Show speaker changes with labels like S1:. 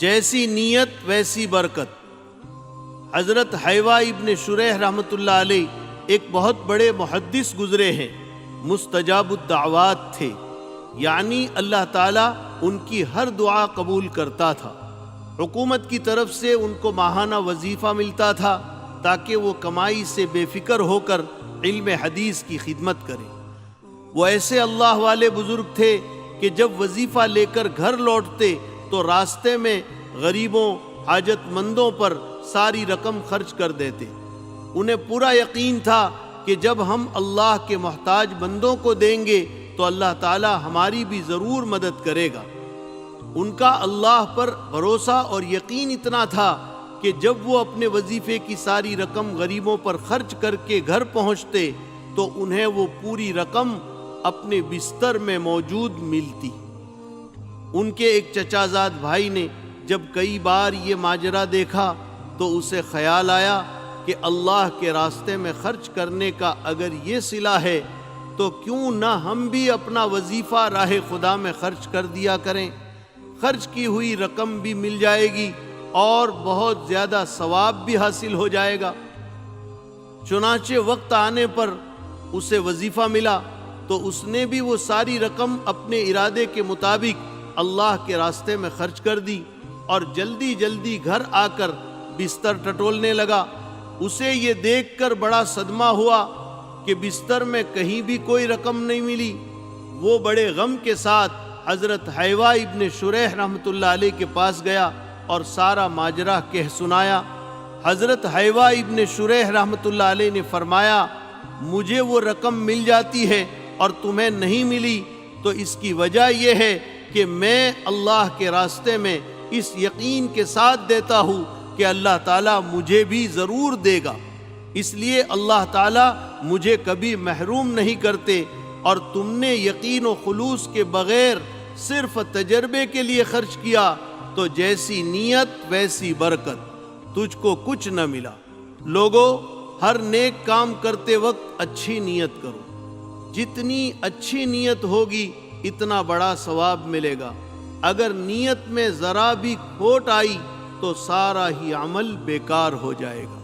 S1: جیسی نیت ویسی برکت۔ حضرت حیوہ ابن شریح رحمۃ اللہ علیہ ایک بہت بڑے محدث گزرے ہیں، مستجاب الدعوات تھے، یعنی اللہ تعالیٰ ان کی ہر دعا قبول کرتا تھا۔ حکومت کی طرف سے ان کو ماہانہ وظیفہ ملتا تھا تاکہ وہ کمائی سے بے فکر ہو کر علم حدیث کی خدمت کریں۔ وہ ایسے اللہ والے بزرگ تھے کہ جب وظیفہ لے کر گھر لوٹتے تو راستے میں غریبوں، حاجت مندوں پر ساری رقم خرچ کر دیتے۔ انہیں پورا یقین تھا کہ جب ہم اللہ کے محتاج بندوں کو دیں گے تو اللہ تعالی ہماری بھی ضرور مدد کرے گا۔ ان کا اللہ پر بھروسہ اور یقین اتنا تھا کہ جب وہ اپنے وظیفے کی ساری رقم غریبوں پر خرچ کر کے گھر پہنچتے تو انہیں وہ پوری رقم اپنے بستر میں موجود ملتی۔ ان کے ایک چچا زاد بھائی نے جب کئی بار یہ ماجرا دیکھا تو اسے خیال آیا کہ اللہ کے راستے میں خرچ کرنے کا اگر یہ صلہ ہے تو کیوں نہ ہم بھی اپنا وظیفہ راہ خدا میں خرچ کر دیا کریں، خرچ کی ہوئی رقم بھی مل جائے گی اور بہت زیادہ ثواب بھی حاصل ہو جائے گا۔ چنانچہ وقت آنے پر اسے وظیفہ ملا تو اس نے بھی وہ ساری رقم اپنے ارادے کے مطابق اللہ کے راستے میں خرچ کر دی اور جلدی جلدی گھر آ کر بستر ٹٹولنے لگا۔ اسے یہ دیکھ کر بڑا صدمہ ہوا کہ بستر میں کہیں بھی کوئی رقم نہیں ملی۔ وہ بڑے غم کے ساتھ حضرت حیوہ ابن شریح رحمۃ اللہ علیہ کے پاس گیا اور سارا ماجرا کہہ سنایا۔ حضرت حیوہ ابن شریح رحمۃ اللہ علیہ نے فرمایا، مجھے وہ رقم مل جاتی ہے اور تمہیں نہیں ملی تو اس کی وجہ یہ ہے کہ میں اللہ کے راستے میں اس یقین کے ساتھ دیتا ہوں کہ اللہ تعالیٰ مجھے بھی ضرور دے گا، اس لیے اللہ تعالیٰ مجھے کبھی محروم نہیں کرتے، اور تم نے یقین و خلوص کے بغیر صرف تجربے کے لیے خرچ کیا تو جیسی نیت ویسی برکت، تجھ کو کچھ نہ ملا۔ لوگو، ہر نیک کام کرتے وقت اچھی نیت کرو، جتنی اچھی نیت ہوگی اتنا بڑا ثواب ملے گا۔ اگر نیت میں ذرا بھی کھوٹ آئی تو سارا ہی عمل بیکار ہو جائے گا۔